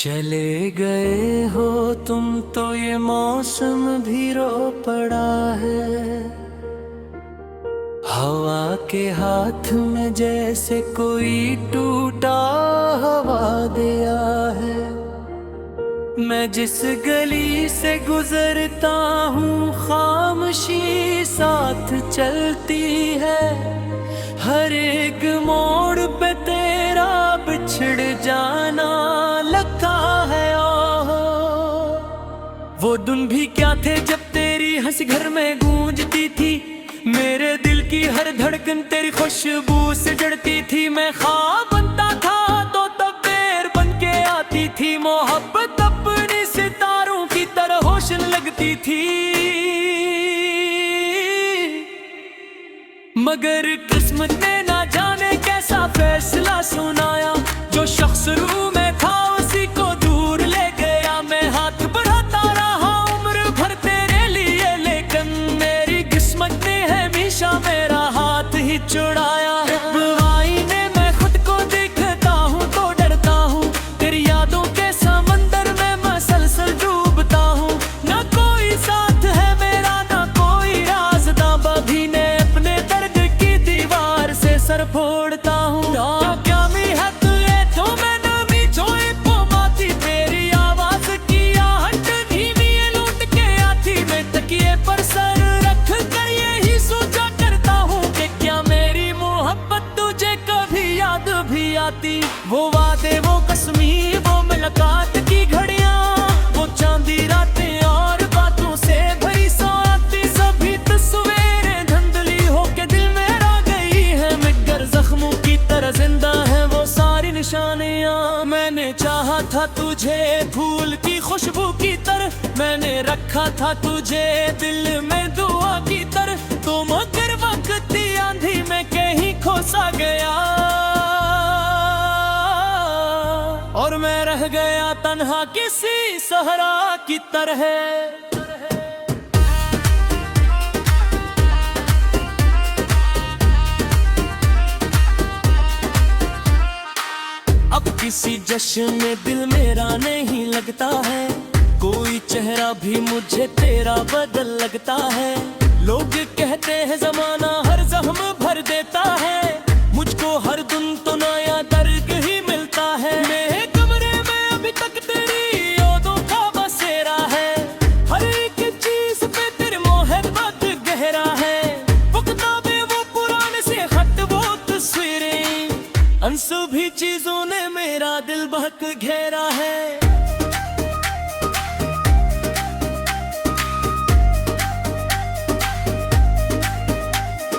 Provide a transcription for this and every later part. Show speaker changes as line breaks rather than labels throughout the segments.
चले गए हो तुम तो ये मौसम भी रो पड़ा है। हवा के हाथ में जैसे कोई टूटा हवा दिया है। मैं जिस गली से गुजरता हूँ खामोशी साथ चलती है। हर एक मोड़ पे तेरा बिछड़ जाना लगता है। वो दिन भी क्या थे जब तेरी हंसी घर में गूंजती थी। मेरे दिल की हर धड़कन तेरी खुशबू से जड़ती थी। मैं ख्वाब बनता था तो तब देर बन के आती थी। मोहब्बत अपनी सितारों की तरह रोशन लगती थी। मगर किस्मत ने ना जाने कैसा फैसला सुनाया। जो शख्स रूह में था उसी को दूर ले गया। मैं हाथ बढ़ाता रहा उम्र भर तेरे लिए, लेकिन मेरी किस्मत ने हमेशा मेरा हाथ ही छुड़ाया। आईने में खुद को देखता हूँ तो डरता हूँ। तेरी यादों के समंदर में मसलसल डूबता हूँ। ना कोई साथ है मेरा ना कोई राज़दां। बभी ने अपने दर्द की दीवार से सर फोड़ता हूँ। पर सर रख कर यही सोचा करता हूँ कि क्या मेरी मोहब्बत तुझे कभी याद भी आती। वो वादे वो कसमी वो मुलाकात की घड़ियाँ, वो चांदी रातें और बातों से भरी सौगातें। सभी तस्वीरें धुंधली होके दिल में आ गई है। मगर जख्मों की तरह जिंदा है वो सारी निशानियाँ। मैंने चाहा था तुझे फूल की खुशबू की तरह। मैंने रखा था तुझे दिल में दुआ की तरह। तो मगर वक्त की आंधी में कहीं खोसा गया और मैं रह गया तन्हा किसी सहरा की तरह। अब किसी जश्न में दिल मेरा नहीं लगता है। कोई चेहरा भी मुझे तेरा बदल लगता है। लोग कहते हैं जमाना हर जख्म भर देता है। मुझको हर दिन तो नया दर्द ही मिलता है। मेरे कमरे में अभी तक तेरी यादों का बसेरा है। हर एक चीज पे तेरी मोहब्बत गहरा है। वो किताबें वो पुराने से खत वो तस्वीरें, अनसुभी चीजों ने मेरा दिल बहक घेरा है।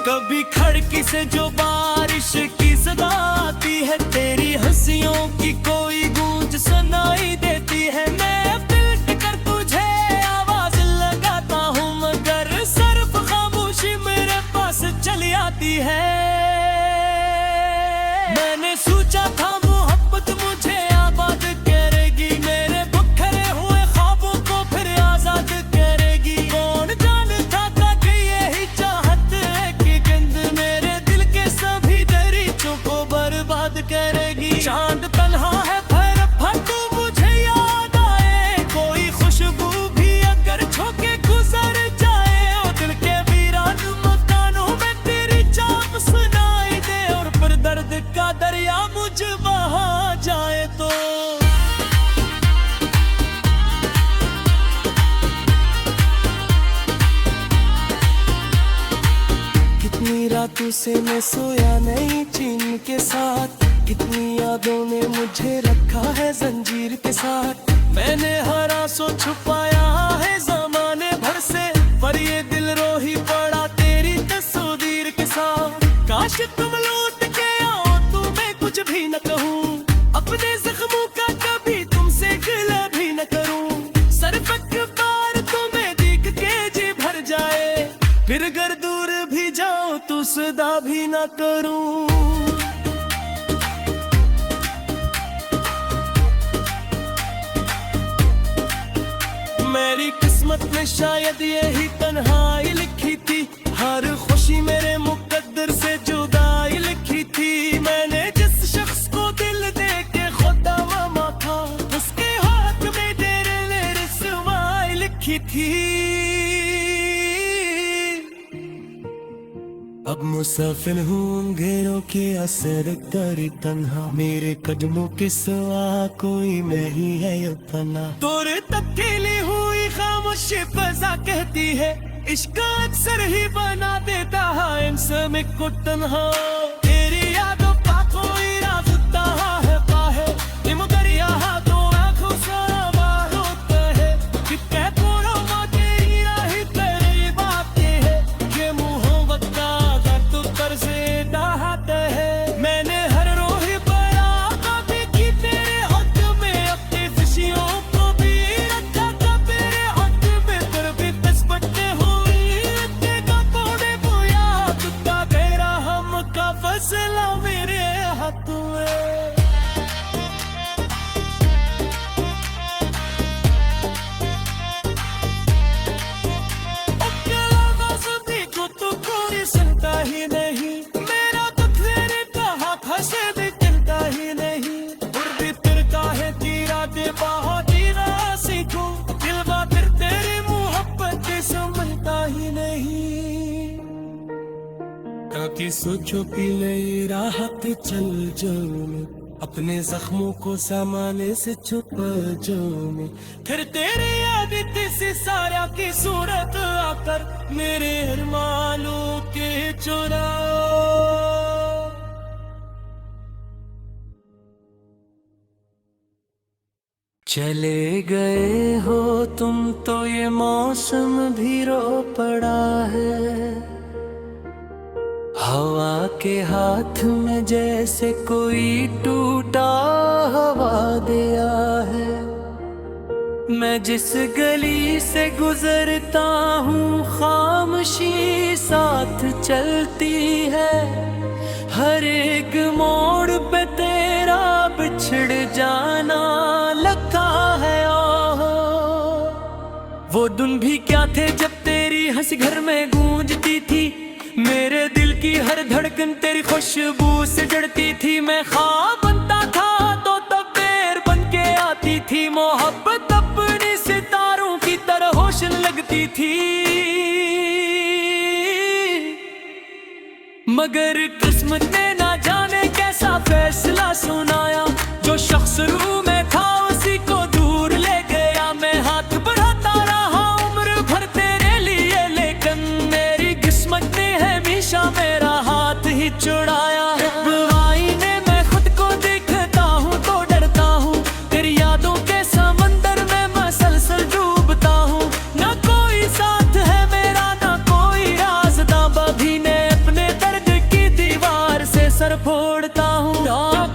कभी खिड़की से जो बारिश की सदा आती है। तेरी हंसियों की कोई गूंज सुनाई देती है। मैं पलट कर तुझे आवाज लगाता हूँ मगर सिर्फ खामोशी मेरे पास चली आती है। मैंने सोचा था मोहब्बत मुझे आबाद करेगी। मेरे बिखरे हुए ख्वाबों को फिर आजाद करेगी। कौन जानता था कि यही चाहत है कि गंद मेरे दिल के सभी दरीचों को बर्बाद करेगी। चांद तन्हा है भर भर तो मुझे याद आए। कोई खुशबू भी अगर छोके गुजर जाए और दिल के वीरान मकानों में तेरी चाप सुनाई दे और फिर दर्द का दरिया मुझ बहा जाए तो। कितनी रातों से मैं सोया नहीं चैन के साथ। कितनी यादों ने मुझे रखा है जंजीर के साथ। मैंने हर आंसू छुपाया है जमाने भर से, पर ये दिल रो ही पड़ा तेरी तस्वीर के साथ। काश तुम लौट के आओ तो मैं कुछ भी न कहूँ। अपने जख्मों का कभी तुमसे गिला भी न करूँ। सिर्फ एक बार तुम्हें देख के जी भर जाए। फिर अगर दूर भी जाओ तो सदा भी न करूं। मेरी किस्मत में शायद यही तन्हाई लिखी थी। हर खुशी मेरे मुकद्दर से जुदाई लिखी थी। मैंने जिस शख्स को दिल दे के खुदा मामा था उसके देखी थी। अब मुसाफिर हूँ अंधेरों के असर कर तन्हा, मेरे कदमों के सिवा कोई नहीं है अपना। तोरे तब्दीली हुई खामोशी फजा कहती है, इश्क अक्सर ही बना देता है इंसान को तन्हा। तेरी यादों का कोई राज कहाँ है पाहे, मगर यहाँ तो आँखों से बाहर होता है कि कह पूरा मौके ही रही तेरी बातें है। ये मोहब्बत का दर्द कर से दहाते है। मैंने हर रोही बया कभी की तेरे हक में, अपनी खुशियों को भी रखा था तेरे हक में। फिर भी किस्मतें हुई तेरा तोड़े बोया, तुझका गहरा हम का फैसला मेरे हाथ में। सुनता ही नहीं मेरा तो तेरे कहा फंसे भी चलता ही नहीं। और भी फिर काहे तीरा दे बहुत ही ना सीखूं, दिलवा फिर तेरी मोहब्बत समझता ही नहीं। ताकि सोचो पी ले राहत चल जाऊं, अपने जख्मों को सामाने से छुपा जाऊं। फिर तेरी आदत से सारा की सूरत आकर मेरे अरमानों के चुरा। चले गए हो तुम तो ये मौसम भी रो पड़ा है, हवा के हाथ में जैसे कोई टूटा हवा दिया है। मैं जिस गली से गुजरता हूँ खामोशी साथ चलती है, हर एक मोड़ पे तेरा बिछड़ जाना लगा है। वो दिन भी क्या थे जब तेरी हंसी घर में गूंजती थी, मेरे दिल की हर धड़कन तेरी खुशबू से जड़ती थी। मैं ख्वाब बनता था तो तब देर बन के आती थी, मोहब्बत अपनी सितारों की तरह रोशन लगती थी। मगर किस्मत ने ना जाने कैसा फैसला सुनाया, जो शख्स रूह में था उसी को दूर ले गया। मैं हाथ बढ़ाता रहा उम्र भर तेरे लिए, लेकिन मेरी किस्मत ने हमेशा मेरा हाथ ही छुड़ाया। आईने में खुद को देखता हूँ तो डरता हूँ, तेरी यादों के समंदर में मसलसल डूबता हूँ। ना कोई साथ है मेरा ना कोई रास्ता, बभी ने अपने दर्द की दीवार से सर फोड़ता हूँ।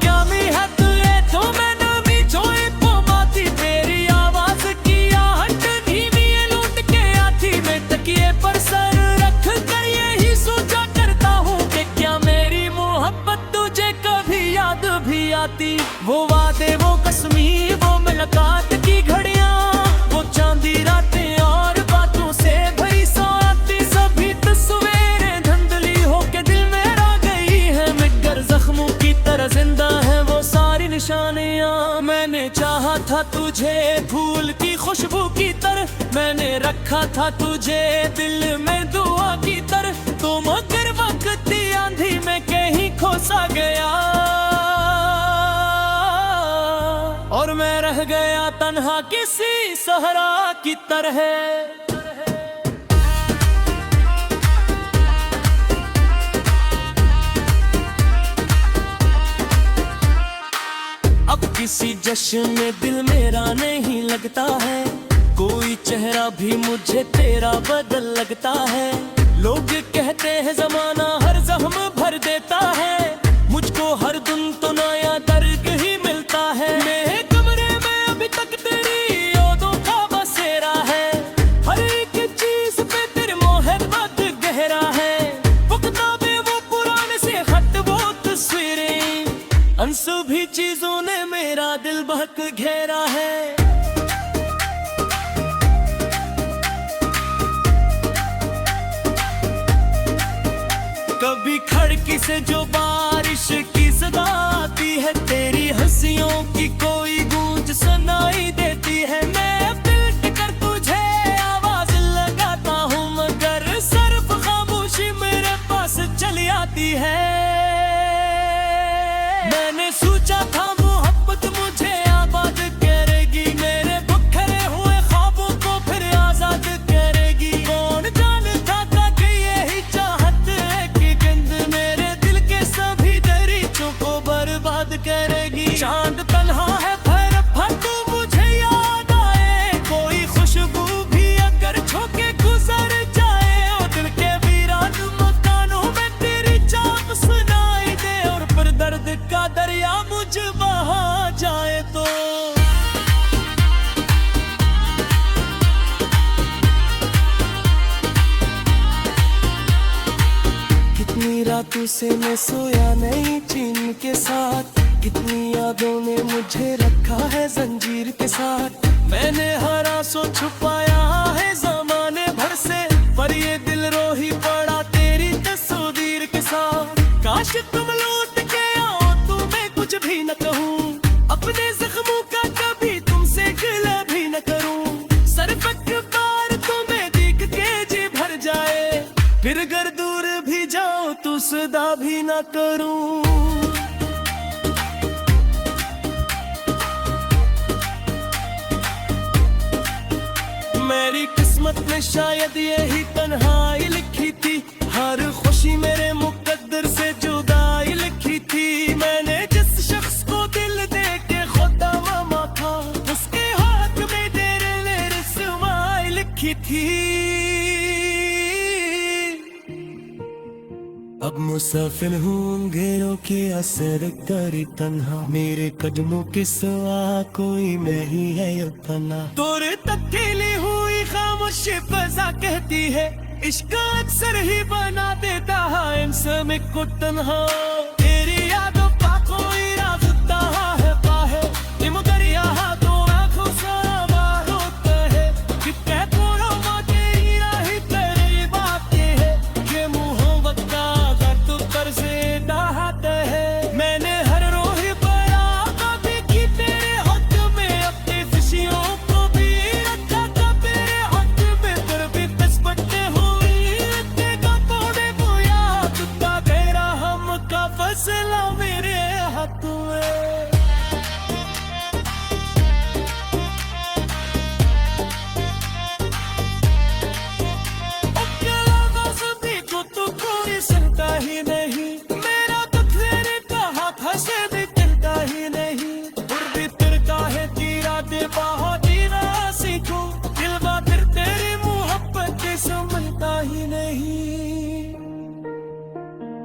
क्या मी है तुझे तो मैं नमी जोए पोमाती, तेरी आवाज की आहट धीमी लूट के आती। मैं तकिए पर सर रख कर यही सोचा करता हूँ कि क्या मेरी मोहब्बत तुझे कभी याद भी आती। वो वादे वो कसमी वो मुलाकात की घड़ियाँ, वो चांदी रातें और बातों से भरी सौगातें, सभी तस्वीरें धुंधली होके दिल में आ गई है। मिटकर जख्मों की तरह जिंदा है वो सारी निशानियाँ। मैंने चाहा था तुझे फूल की खुशबू की तरह, मैंने रखा था तुझे दिल में दुआ की तरह, तो मगर वक्त की आंधी में कहीं खो सा गया और मैं रह गया तन्हा किसी सहरा की तरह। अब किसी जश्न में दिल मेरा नहीं लगता है, कोई चेहरा भी मुझे तेरा बदल लगता है। लोग कहते हैं जमाना हर जख्म भर देता है, मुझको हर दिन तो नया दर्द ही मिलता है। मेरे कमरे में अभी तक तेरी यादों का बसेरा है, हर एक चीज पे तेरी मोहब्बत गहरा है। वो किताबें वो पुराने से खत वो तस्वीरें, अनसुभी चीजों ने मेरा दिल बहक घेरा है। कभी खिड़की से जो बारिश की सदा आती है, तेरी हंसियों की कोई गूंज सुनाई देती है। मैं पिलट कर तुझे रातों से मैं सोया नहीं चैन के साथ, कितनी यादों ने मुझे रखा है जंजीर के साथ। मैंने हर आंसू छुपाया है जमाने भर से, पर ये दिल रो ही पड़ा तेरी तस्वीर के साथ। काश तुम लौट के आओ तो मैं कुछ भी न कहूँ, अपने जख्मों का कभी तुमसे गिला भी न करूँ। सिर्फ एक बार तुम्हें देख के जी भर जाए, फिर अगर दूर भी जाओ तो सदा भी न करूँ। मेरी किस्मत में शायद यही तन्हाई लिखी थी, हर खुशी मेरे मुकद्दर से जुदाई लिखी थी। मैंने जिस शख्स को दिल दे के खुदा मामा था, उसके हाथ में तेरे रस्माई लिखी थी। अब मुसाफिर हूँ अंधेरों के असर करी तन्हा, मेरे कदमों के सिवा कोई नहीं है अपना। तोरे तकेली हुई खामोशी फजा कहती है, इश्क अक्सर ही बना देता है इंसान को तन्हा। तेरी यादों का कोई रास्ता है पाहे, तुम दरिया तो आंखों से बाहर होता है। कितने पूरा माते ही राही तेरी बातें है, ये मोहब्बत का दर्द कर से दहाते है। मैंने हर रोही बया कभी की तेरे हक में, अपनी खुशियों को भी रखा था तेरे हक में, फिर भी किस्मतें हुई तेरा तोड़े बोया तुका तेरा हम का फैसला मेरे हाथ में। सुनता ही नहीं मेरा तो तेरे कहा फंसे भी चलता ही नहीं, और भी फिर काहे तीरा दे बाहों जीना सीखूं, दिलवा फिर तेरी मोहब्बत समझता ही नहीं।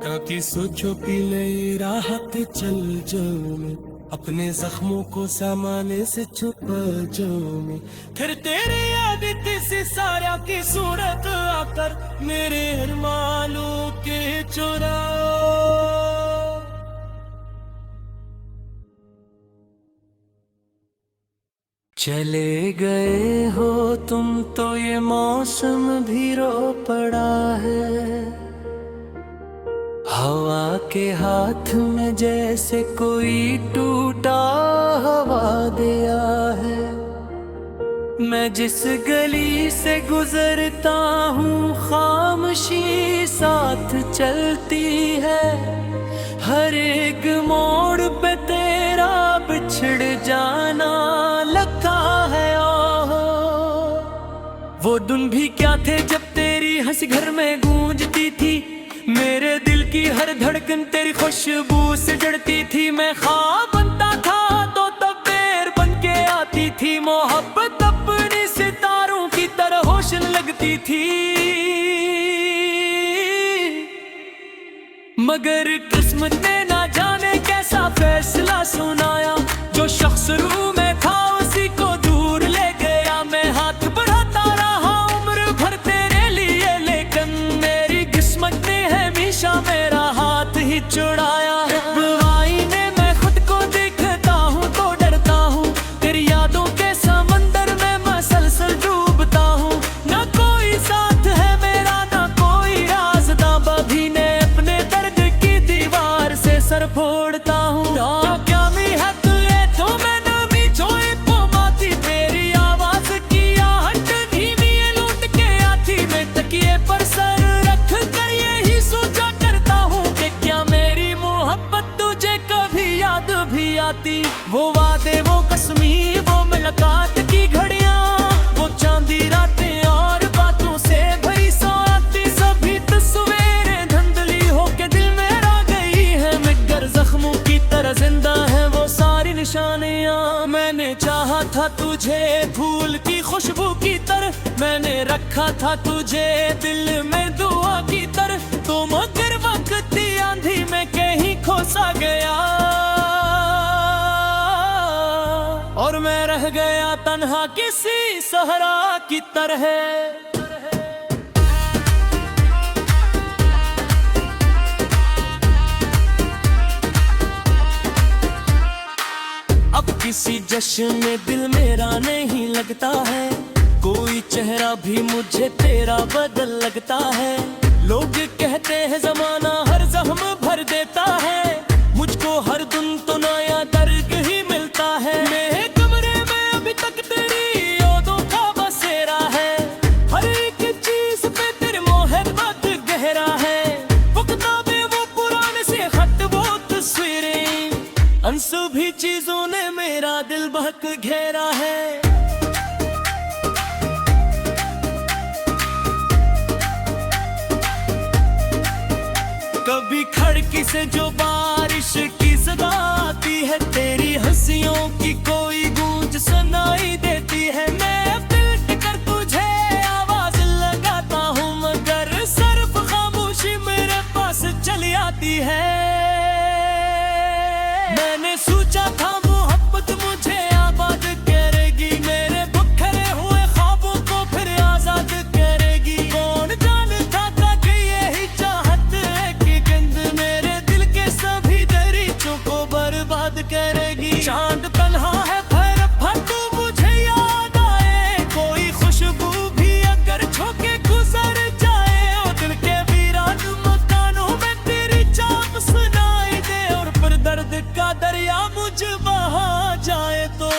ताकि सोचो पी ले राहत चल जो मैं, अपने जख्मों को सामाने से छुपा जो मैं, फिर तेरी याद किसी सारा की सूरत आकर मेरे अरमानों के चुरा। चले गए हो तुम तो ये मौसम भी रो पड़ा है, हवा के हाथ में जैसे कोई टूटा हवा दिया है। मैं जिस गली से गुजरता हूँ खामोशी साथ चलती है, हर एक मोड़ पे तेरा बिछड़ जाना लगता है। वो दिन भी क्या थे जब तेरी हंसी घर में गूंजती थी, मेरे दिल की हर धड़कन तेरी खुशबू से जड़ती थी। मैं ख्वाब बनता था तो तब देर बन के आती थी, मोहब्बत अपनी सितारों की तरह रोशन लगती थी। मगर किस्मत ने ना जाने कैसा फैसला सुनाया, जो शख्स रूह में था उसी को दूर ले गया। मैं हाथ बढ़ाता रहा उम्र भर तेरे लिए, लेकिन मेरी किस्मत ने हमेशा मेरा हाथ ही छुड़ाया। आईने में खुद को देखता हूँ तो डरता हूँ, तेरी यादों के समंदर में मसलसल डूबता हूँ। ना कोई साथ है मेरा ना कोई रास्ता, बभी ने अपने दर्द की दीवार से सर फोड़ता हूँ। क्या भी है तुझे तो मैं नमी छोए पोमाती, तेरी आवाज की आहट धीमी लूट के आती। मैं तकिए पर सर रख कर यही सोचा करता हूँ कि क्या मेरी मोहब्बत तुझे कभी याद भी आती। वो वादे वो कसमी वो मुलाकात की घड़ियाँ, वो चांदी रातें और बातों से भरी सौगातें, सभी तस्वीरें धुंधली होके दिल में आ गई है। मगर जख्मों की तरह जिंदा है वो सारी निशानियाँ। मैंने चाहा था तुझे फूल की खुशबू की तरह, मैंने रखा था तुझे दिल में दुआ की तरह, तो मगर वक्त की आंधी में कहीं खो सा गया, और मैं रह गया तन्हा किसी सहरा की तरह। किसी जश्न में दिल मेरा नहीं लगता है, कोई चेहरा भी मुझे तेरा बदल लगता है। लोग कहते हैं जमाना हर जख्म भर देता है, मुझको हर दिन तो नया दर्द ही मिलता है। मेरे कमरे में अभी तक तेरी यादों का बसेरा है, हर एक चीज पे तेरी मोहब्बत गहरा है। वो किताबें, वो पुराने से खत, वो तस्वीरें, उन सभी चीजों ने मेरा दिल बहक घेरा है। कभी खिड़की से जो बारिश की सदा आती है, तेरी हंसियों की कोई गूंज सुनाई देती है। मैं पलट कर तुझे आवाज लगाता हूँ, मगर सिर्फ खामोशी मेरे पास चली आती है। मैंने सोचा था मोहब्बत मुझे आबाद करेगी, मेरे बिखरे हुए ख्वाबों को फिर आजाद करेगी। कौन जानता था कि यही चाहत है कि गंद मेरे दिल के सभी दरीचों को बर्बाद करेगी। चांद तन्हा है भर भर तो मुझे याद आए, कोई खुशबू भी अगर झोंके गुजर जाए, और दिल के वीरान मकानों में तेरी चाप सुनाई दे, और फिर दर्द का दरिया मुझ बहा जाए तो।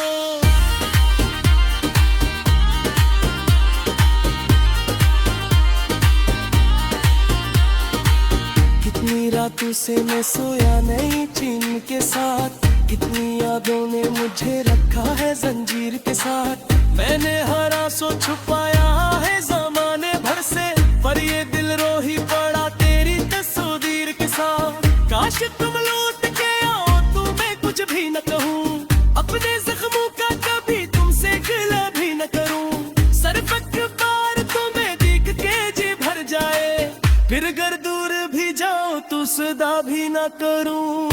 कितनी रातों से मैं सोया नहीं चैन के साथ, कितनी यादों ने मुझे रखा है जंजीर के साथ। मैंने हर आंसू छुपाया है जमाने भर से, पर ये दिल रो ही पड़ा तेरी तस्वीर के साथ। काश तुम लौट के आओ तो मैं कुछ भी न कहूँ, अपने जख्मों का कभी तुमसे गिला भी न करूँ। सिर्फ एक बार तुम्हें देख के जी भर जाए, फिर अगर दूर भी जाओ तो सदा भी न करूँ।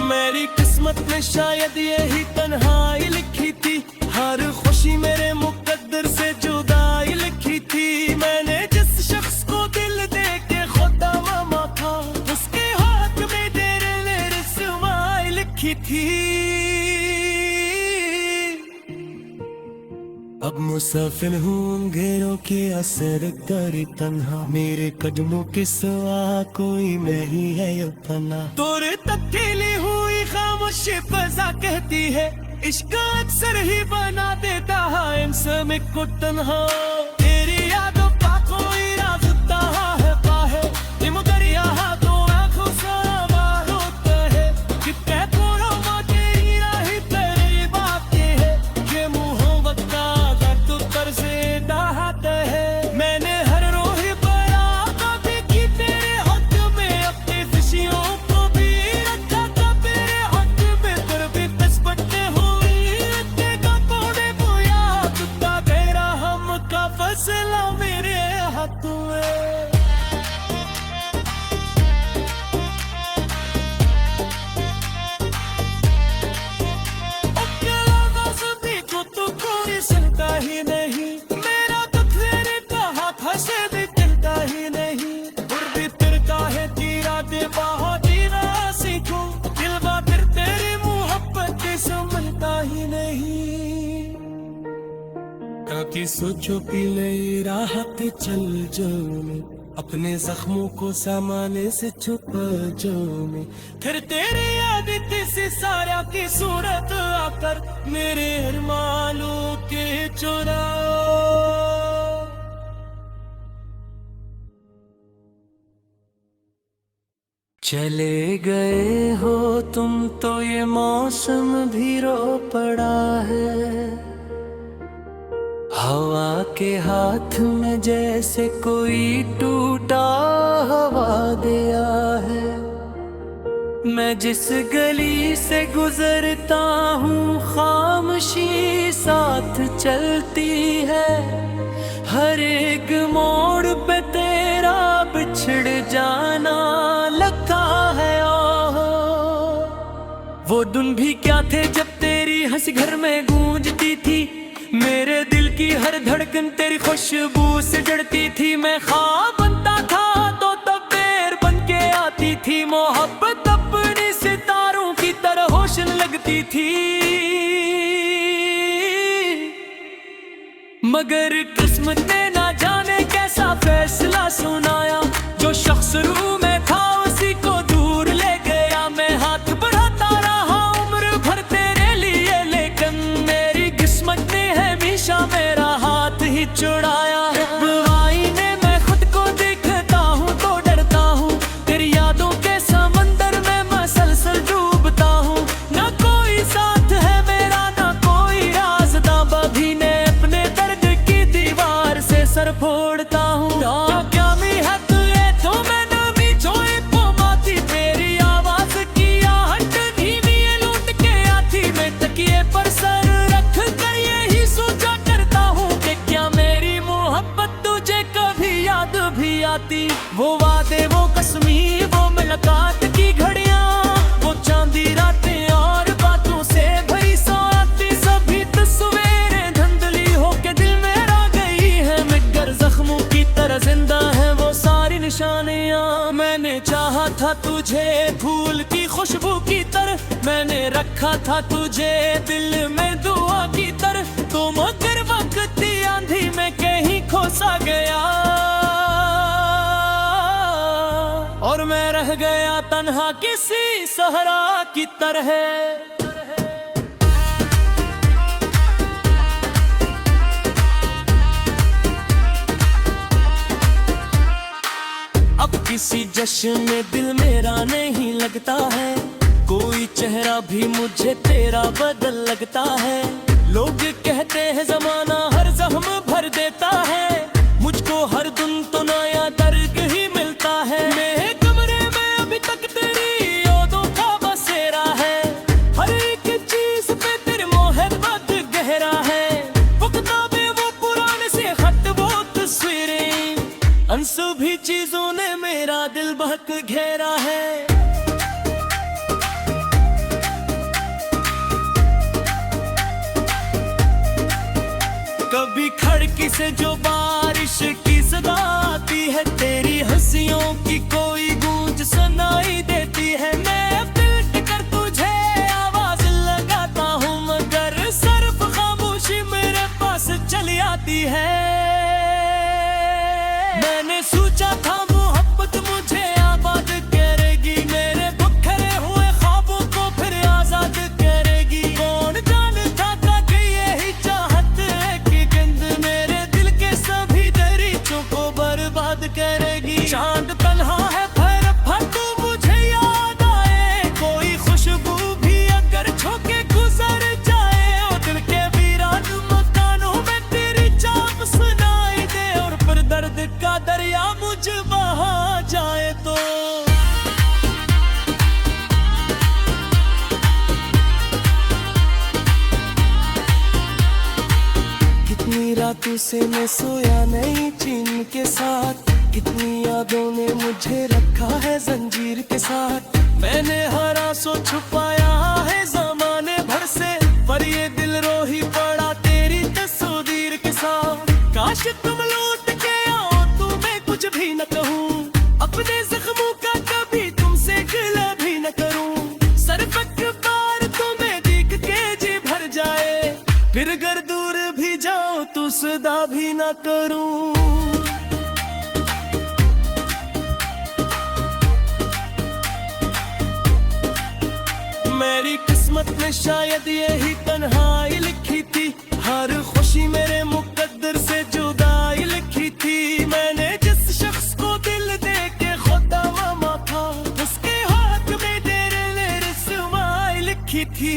मेरी किस्मत में शायद यही तन्हाई लिखी थी, हर खुशी मेरे मुकद्दर से जुदाई लिखी थी। मैंने जिस शख्स को दिल दे के खुदा मामा था, उसके हाथ में तेरे रस्वाई लिखी थी। अब मुसाफिर हूँ घेरों के असर कर तन्हा, मेरे कदमों के सिवा कोई नहीं है अपना। तोरे तब्दीली हुई खामोशी फजा कहती है, इश्क अक्सर ही बना देता है इंसान को तन्हा। तेरी यादों का कोई राज तहा है पाहे, तुम दरिया तो आंखों से बाहर होता है। कितने पूरा तेरी राही तेरी बातें है, ये मोहब्बत का दर्द तरसे दहाता है। मैंने हर रोही बड़ा कभी की तेरे हक में, अपनी खुशियों को भी रखा था तेरे हक में, फिर भी तस्बटे हुई तेरा पौड़े बोया कुत्ता गहरा हम का फैसला मेरे हाथ में। सुनता ही नहीं मेरा दुख, तेरे कहा फंसे भी दिलता ही नहीं, और भी तिरका है तीरा दे बाहों जीना सीखूं, दिल फिर तेरी मोहब्बत समझता ही नहीं। ताकि सोचो पी ले राहत चल जो में, अपने जख्मों को सामाने से छुपा जो में, फिर तेरी आदत से सारा की सूरत आकर मेरे अरमानों के चुराओ। चले गए हो तुम तो ये मौसम भी रो पड़ा है, हवा के हाथ में जैसे कोई टूटा हवा दिया है। मैं जिस गली से गुजरता हूँ खामोशी साथ चलती है, हर एक मोड़ पे तेरा बिछड़ जाना लगता है। वो दिन भी क्या थे जब तेरी हंसी घर में गूंजती थी, मेरे दिल की हर धड़कन तेरी खुशबू से जड़ती थी। मैं ख्वाब बनता था तो मेरी मोहब्बत अपनी सितारों की तरह रोशन लगती थी, मगर किस्मत ने ना जाने कैसा फैसला सुनाया। जो शख्स रूह में था उसी को दूर ले गया। मैं हाथ बढ़ाता रहा उम्र भर तेरे लिए, लेकिन मेरी किस्मत ने हमेशा मेरा हाथ ही छुड़ाया। आईने में खुद को देखता हूँ तो डरता हूँ, तेरी यादों के समंदर में मसलसल डूबता हूँ। ना कोई साथ है मेरा ना कोई राज़दां, बभी ने अपने दर्द की दीवार से सर फोड़ता हूँ। क्या मी है तुझे तो मैं नमी जोए पोमाती, तेरी आवाज की आहट धीमी लूट के आती। मैं तकिए पर सर रख कर यही सोचा करता हूँ कि क्या मेरी मोहब्बत तुझे कभी याद भी आती। वो वादे वो कसमी वो मुलाकात की घड़ियाँ, वो चांदी रातें और बातों से भरी सौगातें, सभी तस्वीरें धुंधली होके दिल में आ गई है। मगर जख्मों की तरह जिंदा है वो सारी निशानियाँ। मैंने चाहा था तुझे फूल की खुशबू की तरह, मैंने रखा था तुझे दिल में दुआ की तरह, तो मगर वक्त की आंधी में कहीं खो सा गया और मैं रह गया तन्हा किसी सहरा की तरह। अब किसी जश्न में दिल मेरा नहीं लगता है, कोई चेहरा भी मुझे तेरा बदल लगता है। लोग कहते हैं जमाना हर जख्म भर देता है, मुझको हर दिन तो नया दर्द ही मिलता है। मेरे कमरे में अभी तक तेरी यादों का बसेरा है, हर एक चीज पे तेरी मोहब्बत गहरा है। वो किताबें वो पुराने से खत वो तस्वीरें, उन सभी चीजों ने मेरा दिल बहुत घेरा है। कभी खिड़की से जो बारिश की सदा आती है, तेरी हंसियों की कोई गूंज सुनाई देती है। मैं पलट कर तुझे आवाज लगाता हूँ, मगर सिर्फ खामोशी मेरे पास चली आती है। मैंने सोचा था मोहब्बत मुझे आबाद करेगी, मेरे बिखरे हुए ख्वाबों को फिर आजाद करेगी। कौन जानता था कि यही चाहत है कि गंद मेरे दिल के सभी दरीचों को बर्बाद करेगी। चांद तन्हा है भर भर तो मुझे याद आए, कोई खुशबू भी अगर छोके गुजर जाए, और दिल के वीरान मकानों में तेरी चाप सुनाई दे, और फिर दर्द का दरिया मुझ बहा जाए तो। कितनी रातों से मैं सोया नहीं चैन के साथ, कितनी यादों ने मुझे रखा है जंजीर के साथ। मैंने हर आंसू छुपाया है जमाने भर से, पर ये दिल रो ही पड़ा तेरी तस्वीर के साथ। काश तुम लौट के आओ तो मैं कुछ भी न कहूँ, अपने जख्मों का कभी तुमसे गिला भी न करूँ। सिर्फ एक बार तुम्हें देख के जी भर जाए, फिर अगर दूर भी जाओ तो सदा भी न करूँ। मेरी किस्मत में शायद यही तन्हाई लिखी थी, हर खुशी मेरे मुकद्दर से जुदाई लिखी थी। मैंने जिस शख्स को दिल दे के खुदा मामा था, उसके हाथ में तेरे रस्माई लिखी थी।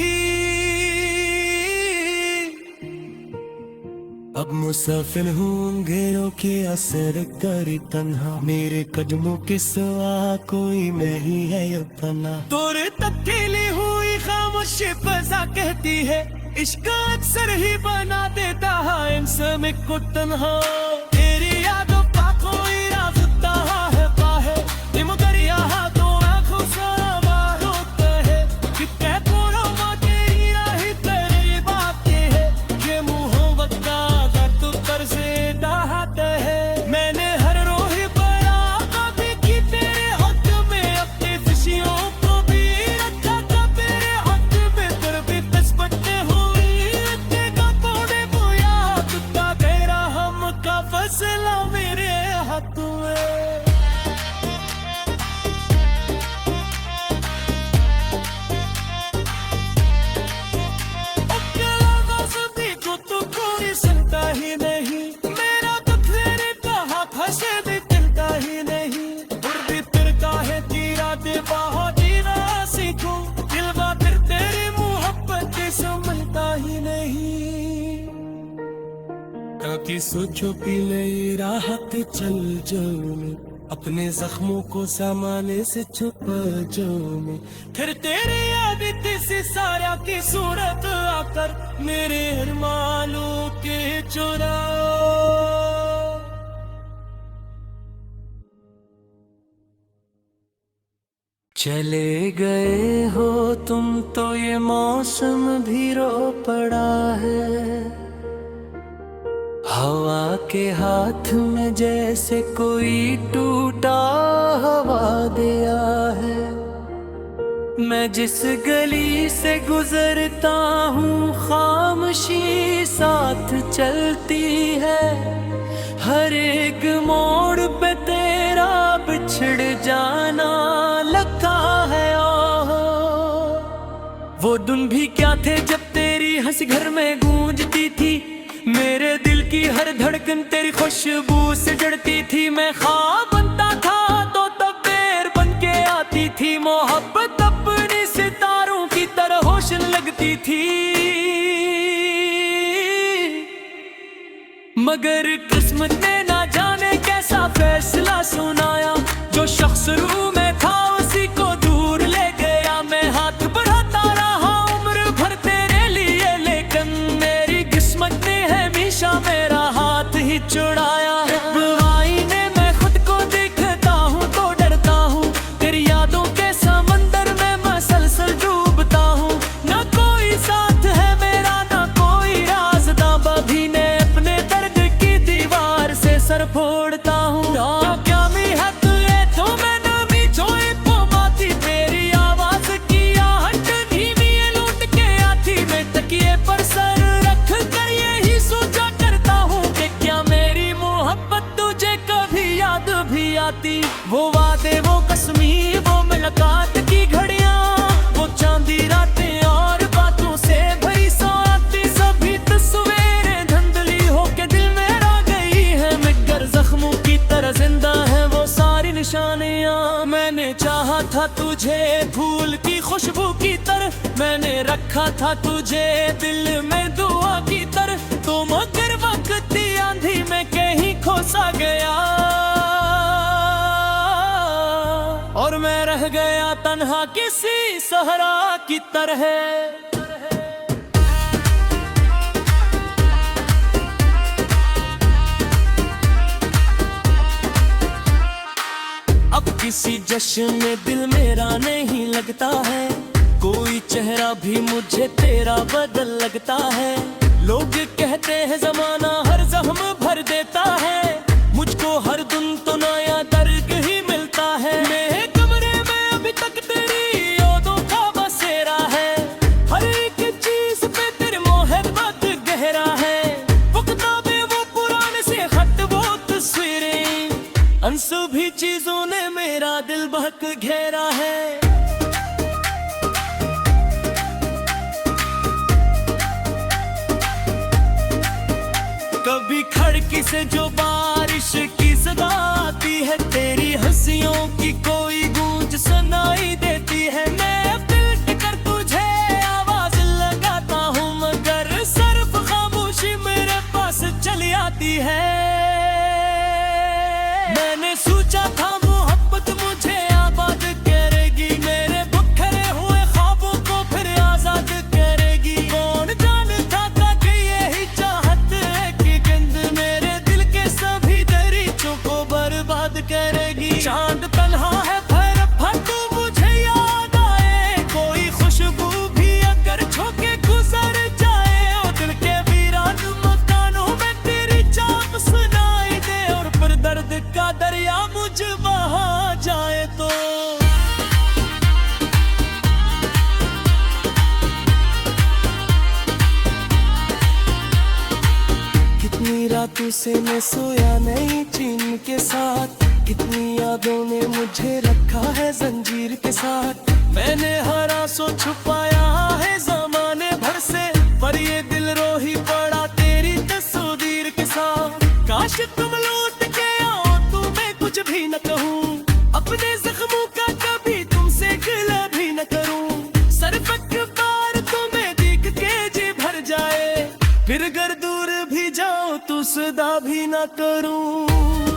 अब मुसाफिर हूँ घेरों के असर करी तन्हा, मेरे कदमों के सिवा कोई नहीं है अपना। तोरे तब्दीली हुई खामोशी फजा कहती है, इश्क अक्सर ही बना देता है इंसान को तन्हा। तेरी यादों का कोई राज तहा है पाहे, मगर यहाँ तो आँखों से आवाज़ होता है कि कहते रहो तेरी राही तेरी बातें है, ये मोहब्बत का दर्द तरसे दहाता है। मैंने हर रोही बड़ा कभी की तेरे हक में अपने
कभी सोचो पी ले राहत चल जाओ मैं, अपने जख्मों को सामाने से छुपा जाओ मैं। फिर तेरी आदत से सारा की सूरत आकर मेरे अरमानों के चुराओ। चले गए हो तुम तो ये मौसम भी रो पड़ा है, हवा के हाथ में जैसे कोई टूटा हवा दिया है। मैं जिस गली से गुजरता हूँ खामोशी साथ चलती है, हर एक मोड़ पे तेरा बिछड़ जाना लगा है। वो दिन भी क्या थे जब तेरी हंसी घर में गूंजती थी, मेरे दिल की हर धड़कन तेरी खुशबू से जड़ती थी। मैं ख्वाब बनता था तो तबेर बन के आती थी, मोहब्बत अपनी सितारों की तरह रोशन लगती थी। मगर किस्मत ने ना जाने कैसा फैसला सुनाया, जो शख्स रूह में था उसी को दूर ले गया। मैं हाथ बढ़ाता रहा उम्र भर तेरे लिए, लेकिन मेरी किस्मत ने हमेशा मेरा हाथ ही छुड़ाया। आईने में खुद को देखता हूँ तो डरता हूँ, तेरी यादों के समंदर में मसलसल डूबता हूँ। ना कोई साथ है मेरा ना कोई राज़दां, बभी ने अपने दर्द की दीवार से सर फोड़ता हूँ। क्या मी है तुझे तो मैं नमी छोए पोमाती, तेरी आवाज की आहट धीमी लूट के आती। मैं तकिए पर सर रख कर यही सोचा करता हूँ कि क्या मेरी मोहब्बत तुझे कभी याद भी आती। वो वादे वो कसमी वो मुलाकात की घड़ियाँ, वो चांदी रातें और बातों से भरी सौगातें, सभी तस्वीरें धुंधली होके दिल में आ गई है। मगर जख्मों की तरह जिंदा है वो सारी निशानियाँ। मैंने चाहा था तुझे फूल की खुशबू की तरह, मैंने रखा था तुझे दिल में दुआ की तरह, तो मगर वक्त की आंधी में कहीं खो सा गया और मैं रह गया तन्हा किसी सहरा की तरह। अब किसी जश्न में दिल मेरा नहीं लगता है, कोई चेहरा भी मुझे तेरा बदल लगता है। लोग कहते हैं जमाना हर जख्म भर देता है, मुझको हर दिन तो नया दर्द ही मिलता है। मेरे कमरे में अभी तक तेरी यादों का बसेरा है, हर एक चीज पे तेरी मोहब्बत गहरा है। वो किताबें वो पुराने से खत वो तस्वीरें, अनसुभी चीजों ने मेरा दिल बहक घेरा है। कभी खिड़की से जो बारिश की सदा आती है, तेरी हंसियों की कोई गूंज सुनाई देती है। मैं पलट कर तुझे आवाज लगाता हूँ, मगर सिर्फ खामोशी मेरे पास चली आती है। मैंने सोचा था मोहब्बत मुझे आबाद करेगी, मेरे बिखरे हुए ख्वाबों को फिर आजाद करेगी। कौन जानता था कि यही चाहत है कि गंद मेरे दिल के सभी दरीचों को बर्बाद करेगी। चांद तन्हा है भर तो मुझे याद आए, कोई खुशबू भी अगर छोके गुजर जाए, और दिल के वीरान मकानों में तेरी चाप सुनाई दे, और फिर दर्द का दरिया मुझ बहा जाए तो। कितनी रातों से मैं सोया नहीं चैन के साथ, कितनी यादों ने मुझे रखा है जंजीर के साथ। मैंने हर आंसू छुपाया है जमाने भर से, पर ये दिल रो ही पड़ा तेरी तस्वीर के साथ। काश तुम लौट के आओ तो मैं कुछ भी न कहूँ, अपने जख्मों का कभी तुमसे गिला भी न करूँ। सिर्फ एक बार तुम्हें देख के जी भर जाए, फिर अगर दूर भी जाओ तो
रुसदा भी ना करूं।